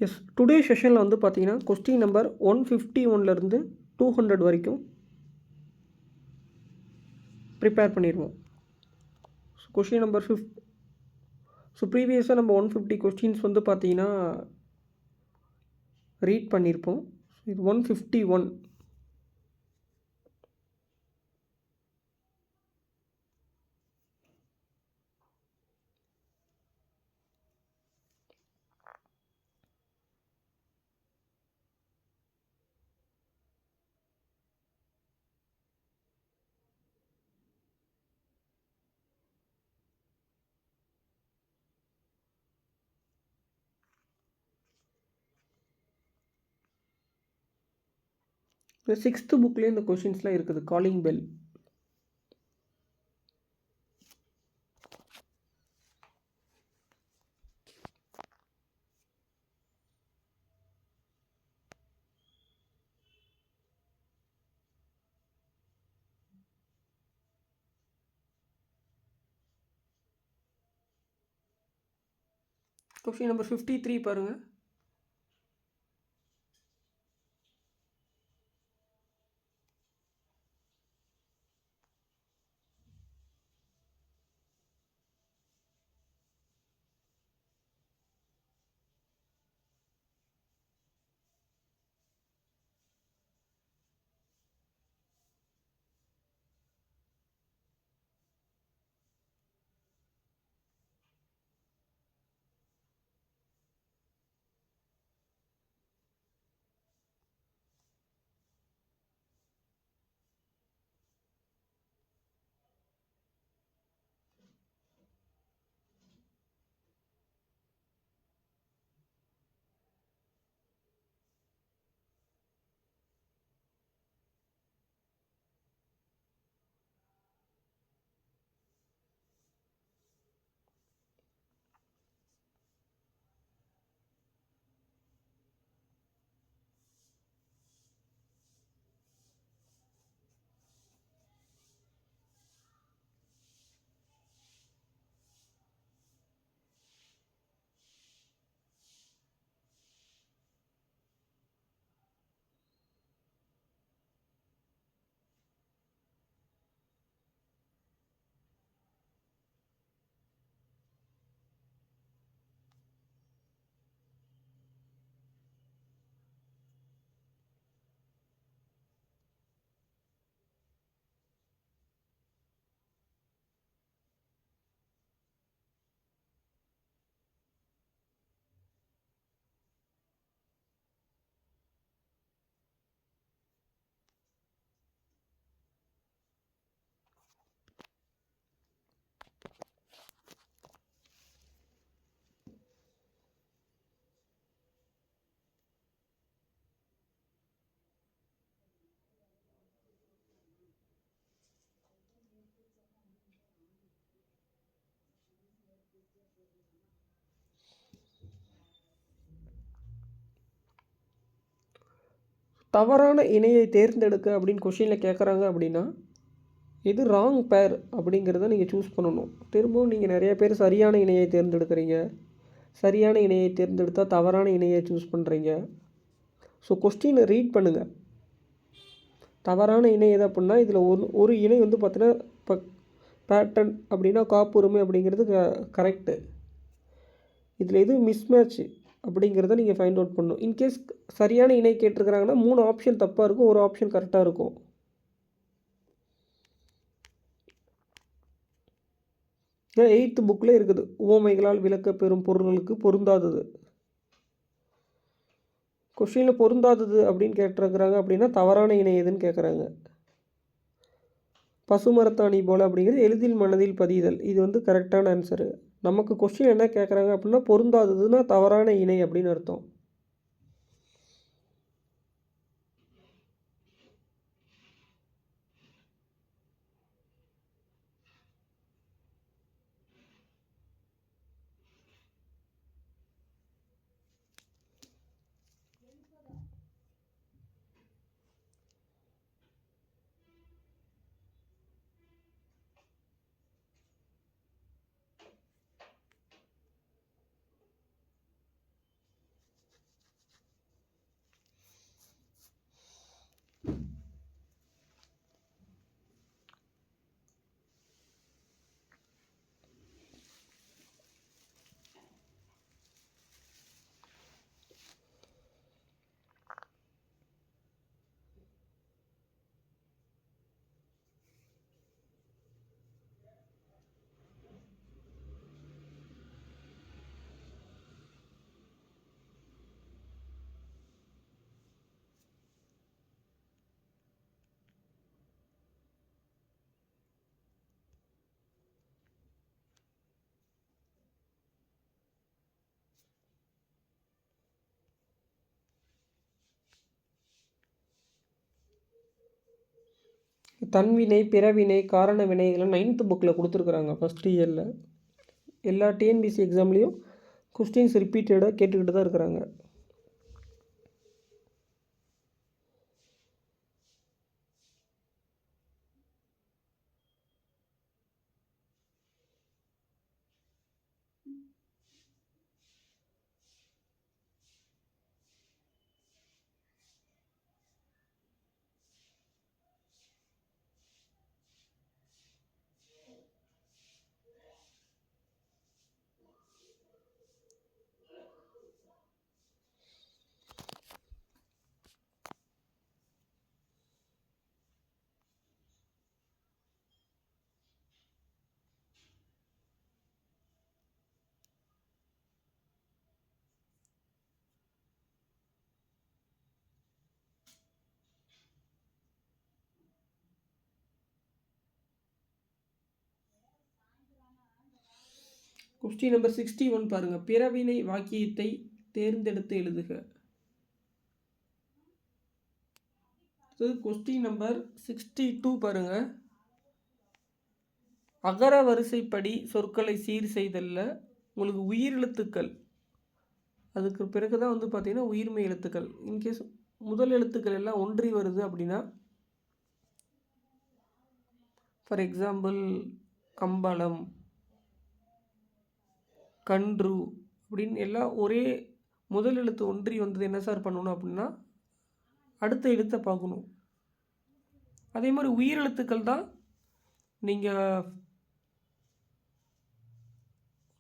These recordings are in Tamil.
எஸ், டுடே செஷனில் வந்து பார்த்தீங்கன்னா கொஸ்டின் நம்பர் 151லேருந்து 200 வரைக்கும் ப்ரிப்பேர் பண்ணிடுவோம். கொஸ்டின் நம்பர் ப்ரீவியஸாக நம்ம 150 கொஸ்டின்ஸ் வந்து பார்த்தீங்கன்னா ரீட் பண்ணியிருப்போம். இது 151. இந்த 6th புக்லேயே இந்த கொஷின்ஸ்லாம் இருக்குது. காலிங் பெல், கொஸ்டின் நம்பர் 53 பாருங்கள். தவறான இணையை தேர்ந்தெடுக்க அப்படின்னு கொஷினில் கேட்குறாங்க அப்படின்னா இது ராங் பேர் அப்படிங்கிறத நீங்கள் சூஸ் பண்ணணும். திரும்பவும் நீங்கள் நிறைய பேர் சரியான இணையை தேர்ந்தெடுக்கிறீங்க. சரியான இணையை தேர்ந்தெடுத்தால் தவறான இணையை சூஸ் பண்ணுறீங்க. ஸோ கொஸ்டினை ரீட் பண்ணுங்கள். தவறான இணை எது அப்படின்னா இதில் ஒரு இணை வந்து பார்த்தீங்கன்னா இப்போ பேட்டன் அப்படின்னா காப்புரிமை அப்படிங்கிறது கரெக்டு. இதில் எதுவும் மிஸ்மேட்ச் அப்படிங்கிறத நீங்கள் ஃபைண்ட் அவுட் பண்ணணும். இன்கேஸ் சரியான இணை கேட்டிருக்கிறாங்கன்னா 3 ஆப்ஷன் தப்பாக இருக்கும், ஒரு ஆப்ஷன் கரெக்டாக இருக்கும். ஏன்னா 8th புக்கில் இருக்குது, உவமைகளால் விளக்க பெறும் பொருள்களுக்கு பொருந்தாதது. கொஷினில் பொருந்தாதது அப்படின்னு கேட்டிருக்கிறாங்க அப்படின்னா தவறான இணை எதுன்னு கேட்குறாங்க. பசுமரத்தாணி போல் அப்படிங்கிறது எளிதில் மனதில் பதிதல். இது வந்து கரெக்டான ஆன்சரு. நமக்கு கொஸ்டின் என்ன கேட்குறாங்க அப்படின்னா பொருந்தாததுன்னா தவறான இணை அப்படின்னு அர்த்தம். தன்வினை, பிறவினை, காரண வினை இதெல்லாம் 9th புக்கில் கொடுத்துருக்குறாங்க ஃபஸ்ட் இயரில். எல்லா டிஎன்பிசி எக்ஸாம்லேயும் கொஸ்டின்ஸ் ரிப்பீட்டடாக கேட்டுக்கிட்டு தான் இருக்கிறாங்க. கொஸ்டின் நம்பர் 61 பாருங்கள். பிறவினை வாக்கியத்தை தேர்ந்தெடுத்து எழுதுக. கொஸ்டின் நம்பர் 62 பாருங்கள். அகர வரிசைப்படி சொற்களை சீர் செய்தல்ல உங்களுக்கு உயிரெழுத்துக்கள், அதுக்கு பிறகு தான் வந்து பார்த்திங்கன்னா உயிர்மை எழுத்துக்கள். இன்கேஸ் முதல் எழுத்துக்கள் எல்லாம் ஒன்றி வருது அப்படின்னா, ஃபார் எக்ஸாம்பிள் கம்பளம், கன்று அப்படின்னு எல்லாம் ஒரே முதல் எழுத்து ஒன்றி வந்தது என்ன சார் பண்ணணும் அப்படின்னா அடுத்த எழுத்தை பார்க்கணும். அதே மாதிரி உயிரெழுத்துக்கள் தான் நீங்கள்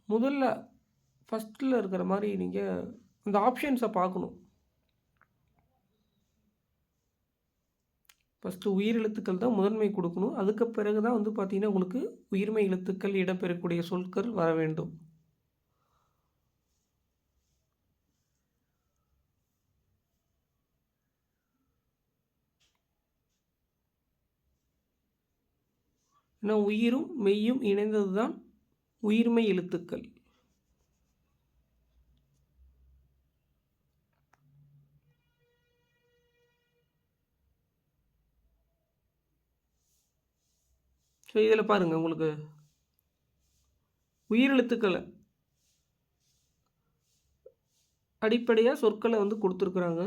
முதல்ல ஃபஸ்ட்டில் இருக்கிற மாதிரி நீங்கள் அந்த ஆப்ஷன்ஸை பார்க்கணும். ஃபஸ்ட்டு உயிரெழுத்துக்கள் தான் முதன்மை கொடுக்கணும். அதுக்கு பிறகு தான் வந்து பார்த்திங்கன்னா உங்களுக்கு உயிர்மை எழுத்துக்கள் இடம்பெறக்கூடிய சொற்கள் வர வேண்டும். ஏன்னா உயிரும் மெய்யும் இணைந்தது தான் உயிர்மை எழுத்துக்கள். ஸோ இதில் பாருங்கள், உங்களுக்கு உயிரெழுத்துக்களை அடிப்படையாக சொற்களை வந்து கொடுத்துருக்குறாங்க.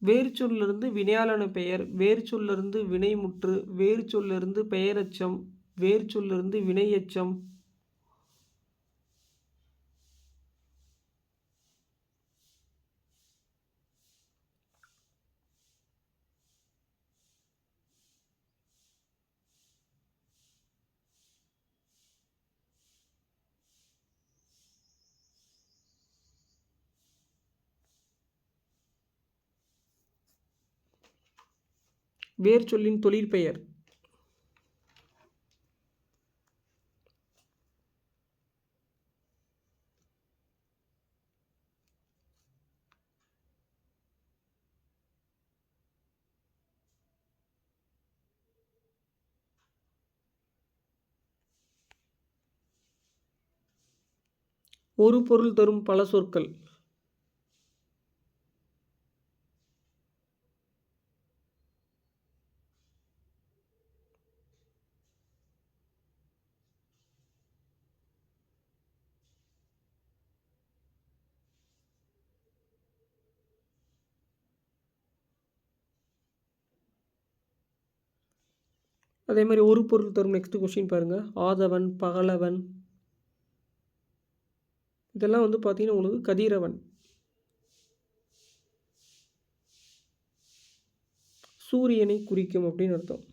வேறு சொல்லிருந்து வினையாளன பெயர், வேறு சொல்லிருந்து வினைமுற்று, வேறு சொல்லிருந்து பெயரச்சம், வேறு சொல்லிருந்து வினையச்சம், வேறு சொல்லின் தொழிற்பெயர், ஒரு பொருள் தரும் பல சொற்கள், அதே மாதிரி ஒரு பொருள் தரும் நெக்ஸ்ட் கொஸ்டின் பாருங்கள். ஆதவன், பகலவன் இதெல்லாம் வந்து பார்த்திங்கன்னா உங்களுக்கு கதிரவன், சூரியனை குறிக்கும் அப்படின்னு அர்த்தம்.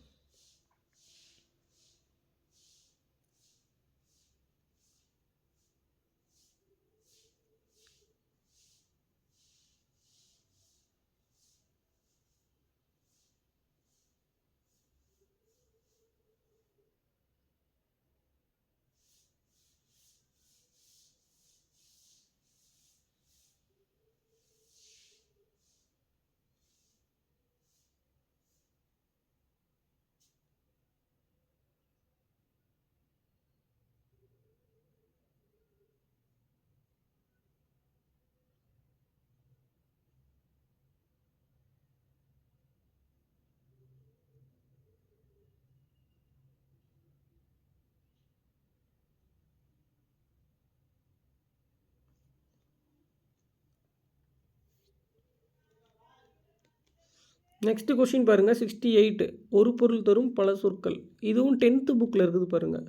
நெக்ஸ்ட்டு கொஷின் பாருங்கள் 68. ஒரு பொருள் தரும் பல சொற்கள். இதுவும் 10th புக்கில் இருக்குது பாருங்கள்.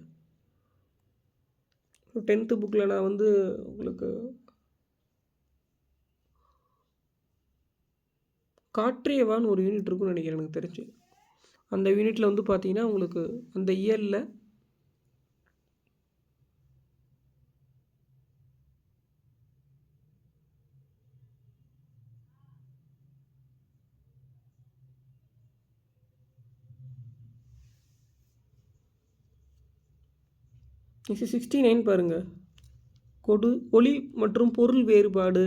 10th புக்கில் நான் வந்து உங்களுக்கு காற்றியவான்னு ஒரு யூனிட் இருக்குன்னு நினைக்கிறேன் எனக்கு தெரிஞ்சு. அந்த யூனிட்டில் வந்து பார்த்தீங்கன்னா உங்களுக்கு அந்த இயரில் இது 69 பாருங்கள். ஒலி மற்றும் பொருள் வேறுபாடு,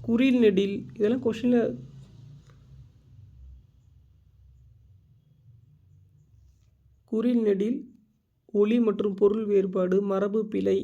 குறில் நெடில், இதெல்லாம் கொஷினில் குறில் நெடில், ஒலி மற்றும் பொருள் வேறுபாடு, மரபு பிழை.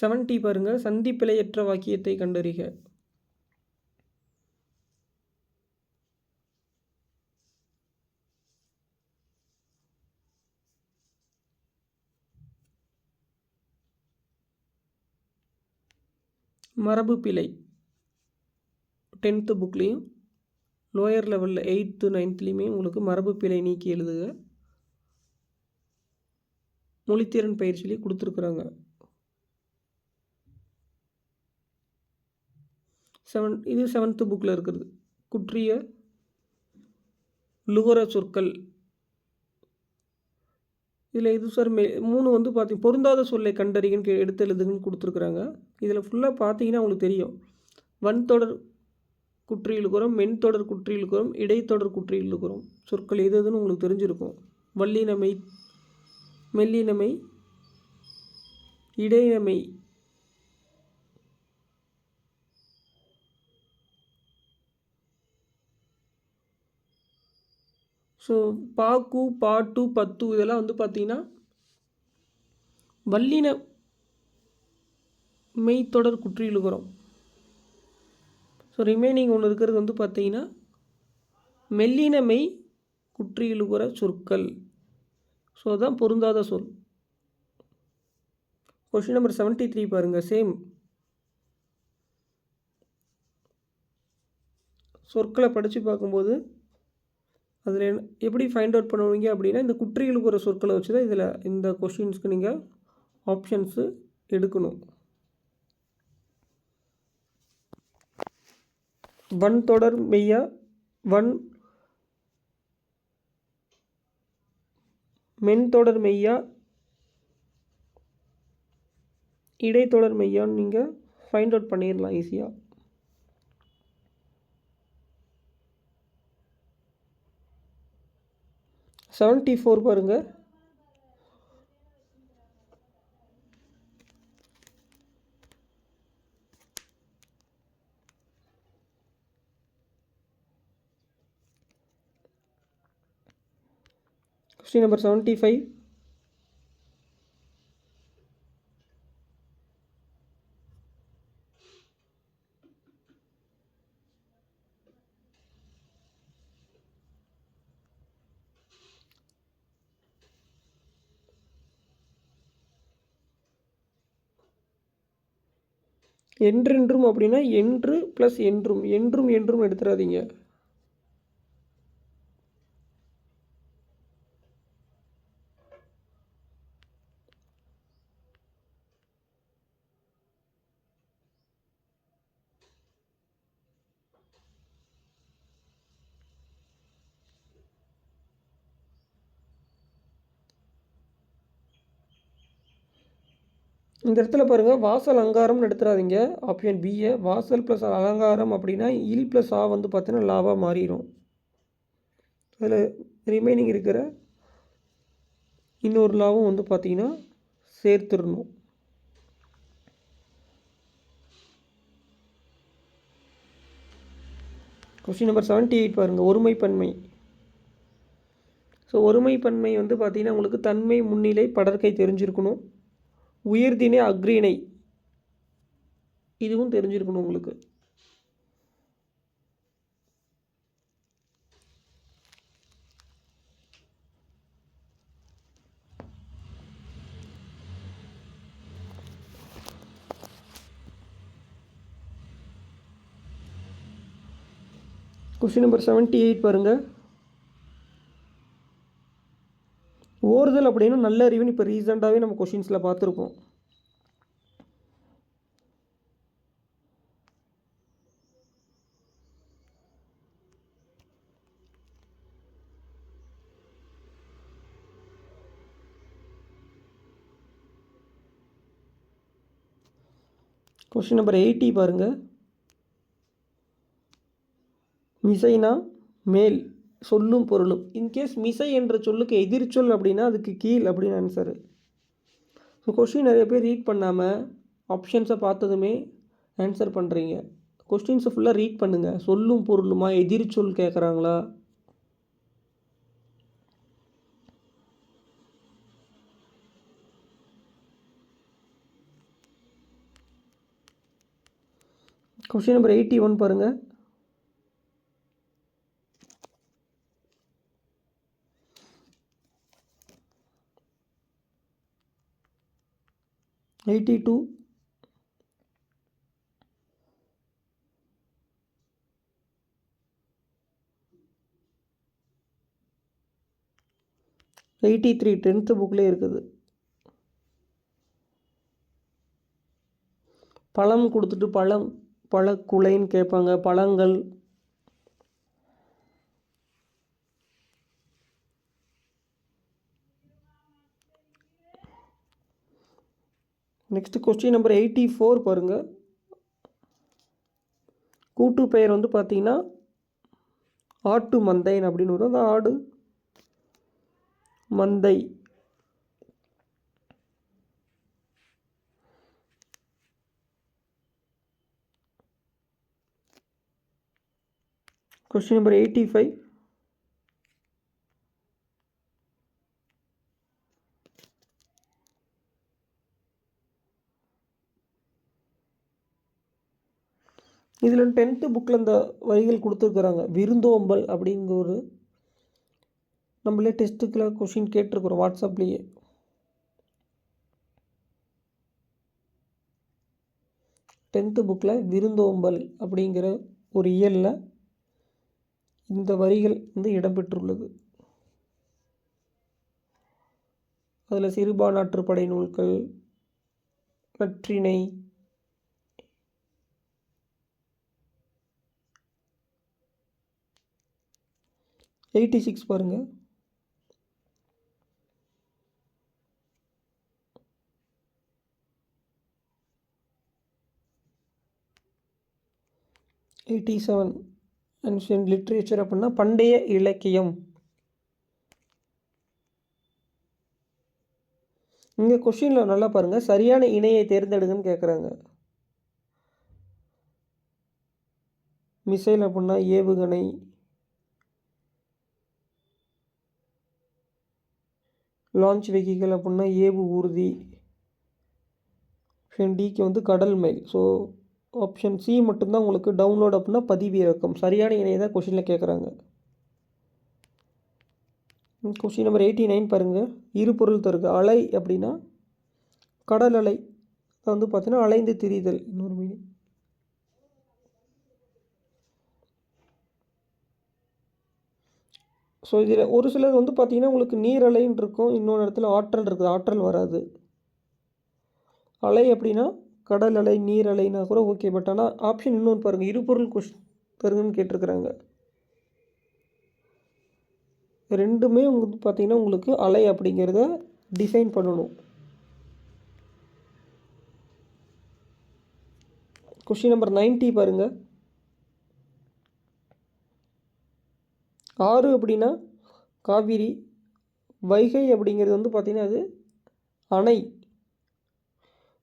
செவன்டி பாருங்கள். சந்தி பிழையற்ற வாக்கியத்தை கண்டறிக. மரபு பிழை 10th புக்லேயும் லோயர் லெவலில் 8th 9thலேயுமே உங்களுக்கு மரபு பிழை நீக்கி எழுதுக. மொழித்திறன் பயிற்சியிலே கொடுத்துருக்குறாங்க. இது 7th புக்கில் இருக்கிறது. குற்றிய லுகர சொற்கள். இதில் இது சார் 3 வந்து பார்த்திங்க பொருந்தாத சொல்லை கண்டறிகன்னு எடுத்து எழுதுங்கன்னு கொடுத்துருக்குறாங்க. இதில் ஃபுல்லாக பார்த்தீங்கன்னா உங்களுக்கு தெரியும். வன்தொடர் குற்றியலுகரம், மென்தொடர் குற்றியலுகரம், இடைத்தொடர் குற்றியலுகரம் சொற்கள் எது எதுன்னு உங்களுக்கு தெரிஞ்சிருக்கும். வல்லினமை, மெல்லினமை, இடையினமை, ஸோ பாக்கு, பாட்டு, பத்து இதெல்லாம் வந்து பார்த்திங்கன்னா வல்லின மெய்த்தொடர் குற்றியலுகரம். ஸோ ரிமைனிங் ஒன்று இருக்கிறது வந்து பார்த்திங்கன்னா மெல்லினமை குற்றியலுகர சொற்கள். ஸோ அதுதான் பொருந்தாத சொல். கொஷின் நம்பர் 73 பாருங்கள். சேம் சொற்களை படித்து பார்க்கும்போது அதில் எப்படி ஃபைண்ட் அவுட் பண்ணுவீங்க அப்படின்னா இந்த குற்றியலுகர சொற்களை வச்சு தான் இதில் இந்த கொஷின்ஸ்க்கு நீங்கள் ஆப்ஷன்ஸு எடுக்கணும். வன்தொடர் மெய்யா, மென்தொடர் மெய்யா, இடைத்தொடர் மெய்யான்னு நீங்கள் ஃபைண்ட் அவுட் பண்ணிடலாம் ஈஸியாக. செவன்ட்டி 4 பாருங்கள். Question number 75. என்றென்றும் அப்படின்னா என்று ப்ளஸ் என்றும், என்றும் என்றும் எடுத்துடாதீங்க. இந்த இடத்துல பாருங்கள், வாசல் அலங்காரம்னு எடுத்துடாதீங்க. ஆப்ஷன் பியை வாசல் ப்ளஸ் அலங்காரம் அப்படின்னா இல் ப்ளஸ் ஆ வந்து பார்த்தீங்கன்னா லாவாக மாறிடும். அதில் ரிமைனிங் இருக்கிற இன்னொரு லாவும் வந்து பார்த்திங்கன்னா சேர்த்துடணும். கொஸ்டின் நம்பர் 78 பாருங்கள், ஒருமைப்பன்மை. ஸோ ஒருமைப்பன்மை வந்து பார்த்திங்கன்னா உங்களுக்கு தன்மை, முன்னிலை, படர்க்கை தெரிஞ்சிருக்கணும். உயர்திணை, அக்ரிணை இதுவும் தெரிஞ்சிருக்கணும் உங்களுக்கு. கொஸ்டின் நம்பர் 78 பாருங்கள், ஓறுதல் அப்படின்னா நல்ல அறிவுன்னு இப்போ ரீசெண்டாகவே நம்ம கொஷின்ஸில் பார்த்துருக்கோம். கொஸ்டின் நம்பர் 80 பாருங்கள், மிசைனா மேல், சொல்லும் பொருளும். இன்கேஸ் மிசை என்ற சொல்லுக்கு எதிர்ச்சொல் அப்படின்னா அதுக்கு கீழ் அப்படின்னு ஆன்சரு. ஸோ கொஸ்டின் நிறைய பேர் ரீட் பண்ணாமல் ஆப்ஷன்ஸை பார்த்ததுமே ஆன்சர் பண்ணுறீங்க. கொஸ்டின்ஸை ஃபுல்லாக ரீட் பண்ணுங்கள். சொல்லும் பொருளுமா, எதிர்ச்சொல் கேட்குறாங்களா? கொஸ்டின் நம்பர் 81 பாருங்கள், எயிட்டி 83 10th புக்லேயே இருக்குது. பழம் கொடுத்துட்டு பழக்குலைன்னு கேட்பாங்க, பழங்கள். நெக்ஸ்ட் கொஸ்டின் நம்பர் 84 பாருங்கள், கூட்டு பெயர் வந்து பார்த்தீங்கன்னா ஆட்டு மந்தைன்னு அப்படின்னு வரும். அந்த ஆடு மந்தை. கொஸ்டின் நம்பர் 85, இதில் 10th புக்கில் இந்த வரிகள் கொடுத்துருக்குறாங்க. விருந்தோம்பல் அப்படிங்கிற ஒரு நம்மளே டெஸ்ட்டுக்கெலாம் கொஷின் கேட்டிருக்கிறோம் வாட்ஸ்அப்லேயே. டென்த்து புக்கில் விருந்தோம்பல் அப்படிங்கிற ஒரு இயலில் இந்த வரிகள் வந்து இடம்பெற்றுள்ளது. அதில் சிறுபான்றாற்றுப்படை நூல்கள், நற்றிணை, $86 பாருங்கள், $87 ancient literature அப்படின்னா பண்டைய இலக்கியம். இங்கே கொஷினில் நல்லா பாருங்கள், சரியான இணையை தேர்ந்தெடுங்கன்னு கேட்குறாங்க. மிசைல் அப்படின்னா ஏவுகணை, லான்ச் வெஹிக்கிள் அப்படின்னா ஏவு ஊர்தி, ஆப்ஷன் டிக்கு வந்து கடல் மைல். ஸோ ஆப்ஷன் சி மட்டும்தான் உங்களுக்கு டவுன்லோட் அப்படின்னா பதிவிறக்கம். சரியான இணையை தான் கொஷினில் கேட்குறாங்க. கொஷின் நம்பர் 89 பாருங்கள், இரு பொருள் தருக. அலை அப்படின்னா கடல் அலை வந்து பார்த்தீங்கன்னா அலைந்து திரிதல் இன்னொரு மீனிங். ஸோ இதில் ஒரு சிலர் வந்து பார்த்திங்கன்னா உங்களுக்கு நீர் அலைன்னு இருக்கும், இன்னொரு இடத்துல ஆற்றல் இருக்குது, ஆற்றல் வராது. அலை அப்படின்னா கடல் அலை, நீர் அலைனா கூட ஓகே. பட் ஆனால் ஆப்ஷன் இன்னொன்று பாருங்கள், இருபொருள் தருங்கன்னு கேட்டிருக்கிறாங்க. ரெண்டுமே உங்களுக்கு பார்த்திங்கன்னா உங்களுக்கு அலை அப்படிங்கிறத டிஃபைன் பண்ணணும். கொஷின் நம்பர் 90 பாருங்கள். ஆறு அப்படின்னா காவிரி, வைகை அப்படிங்கிறது வந்து பார்த்திங்கன்னா அது அணை.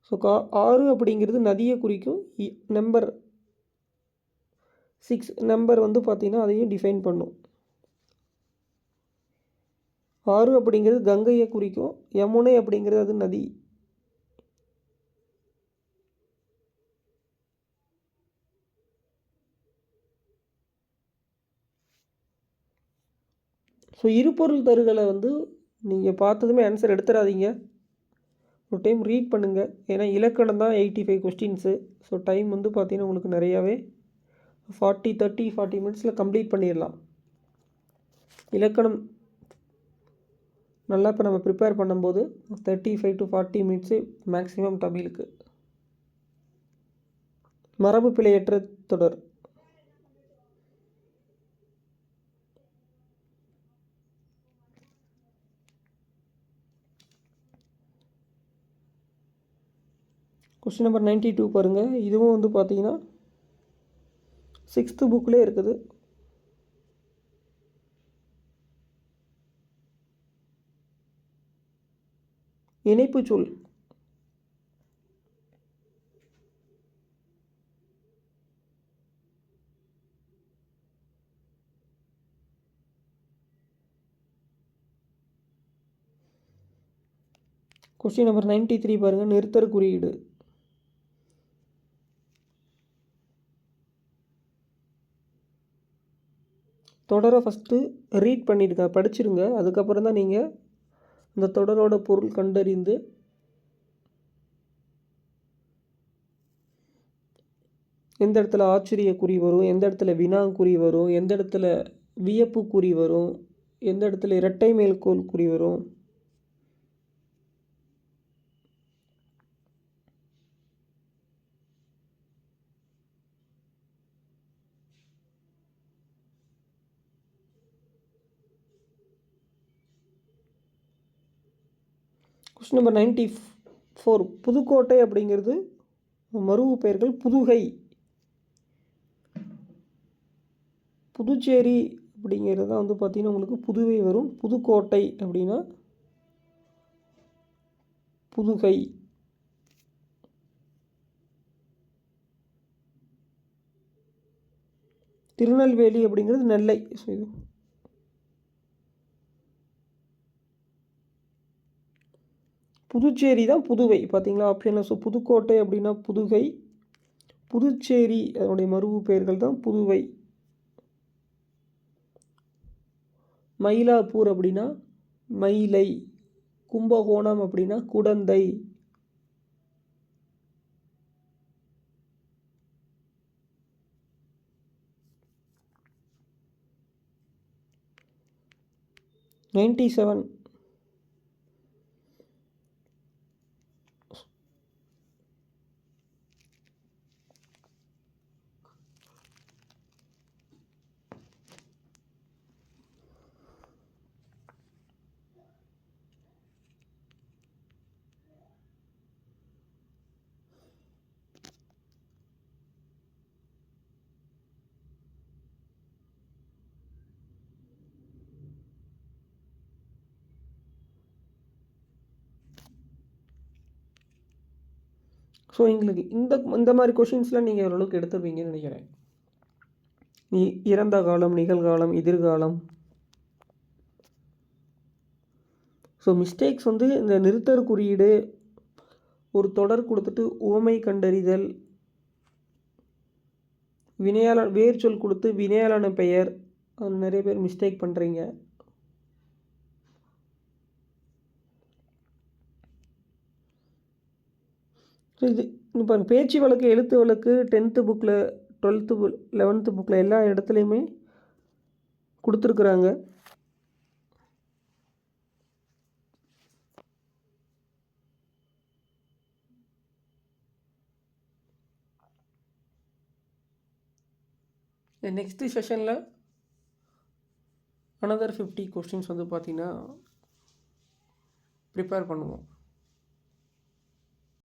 ஸோ ஆறு அப்படிங்கிறது நதியை குறிக்கும். நம்பர் 6 நம்பர் வந்து பார்த்திங்கன்னா அதையும் டிஃபைன் பண்ணும். ஆறு அப்படிங்கிறது கங்கையை குறிக்கும். யமுனை அப்படிங்கிறது அது நதி. ஸோ இருபொருள் தருகளை வந்து நீங்கள் பார்த்ததுமே ஆன்சர் எடுத்துடாதீங்க. ஒரு டைம் ரீட் பண்ணுங்கள். ஏன்னா இலக்கணம் தான் 85 கொஸ்டின்ஸு. ஸோ டைம் வந்து பார்த்திங்கன்னா உங்களுக்கு நிறையாவே 40 மினிட்ஸில் கம்ப்ளீட் பண்ணிடலாம். இலக்கணம் நல்லா இப்போ நம்ம ப்ரிப்பேர் பண்ணும்போது 35 to 40 மினிட்ஸு மேக்ஸிமம் தமிழுக்கு. மரபு பிழையற்ற தொடர். கொஸ்டின் நம்பர் 92 பாருங்கள். இதுவும் வந்து பார்த்தீங்கன்னா 6th புக்கிலே இருக்குது. இணைப்பு சொல். கொஸ்டின் நம்பர் 93 பாருங்கள். நிறுத்தற் குறியீடு. தொடரை ஃபஸ்ட்டு ரீட் பண்ணிடுங்க, படிச்சிருங்க. அதுக்கப்புறம் தான் நீங்கள் இந்த தொடரோட பொருள் கண்டறிந்து எந்த இடத்துல ஆச்சரிய குறி வரும், எந்த இடத்துல வினா குறி வரும், எந்த இடத்துல வியப்பு குறி வரும், எந்த இடத்துல இரட்டை மேற்கோள் குறி வரும், கொஸ்டின் நம்பர் 94 புதுக்கோட்டை அப்படிங்கிறது மருவு பெயர்கள். புதுகை, புதுச்சேரி அப்படிங்கிறது தான் வந்து பார்த்திங்கன்னா உங்களுக்கு புதுவை வரும். புதுக்கோட்டை அப்படின்னா புதுகை. திருநெல்வேலி அப்படிங்கிறது நெல்லை. ஸோ இது புதுச்சேரி தான் புதுவை பார்த்தீங்களா ஆப்ஷனில். ஸோ புதுக்கோட்டை அப்படின்னா புதுகை, புதுச்சேரி அதனுடைய மருவு பெயர்கள் தான் புதுவை. மயிலாப்பூர் அப்படின்னா மயிலை, கும்பகோணம் அப்படின்னா குடந்தை, $97 ஸோ எங்களுக்கு இந்த மாதிரி கொஷின்ஸ்லாம் நீங்கள் ஓரளவுக்கு எடுத்துருப்பீங்கன்னு நினைக்கிறேன். இறந்த காலம், நிகழ்காலம், எதிர்காலம். ஸோ மிஸ்டேக்ஸ் வந்து இந்த நிறுத்தற் குறியீடு, ஒரு தொடர் கொடுத்துட்டு உவமை கண்டறிதல், வினையாளர் வேர் சொல் கொடுத்து வினையாளான பெயர், அது நிறைய பேர் மிஸ்டேக் பண்ணுறீங்க. ஸோ இது இப்போ பேச்சு வழக்கு, எழுத்து வழக்கு 10th புக்கில், 12th 11th புக்கில் எல்லா இடத்துலையுமே கொடுத்துருக்குறாங்க. நெக்ஸ்ட்டு செஷனில் another 50 கொஸ்டின்ஸ் வந்து பார்த்திங்கன்னா ப்ரிப்பேர் பண்ணுவோம்.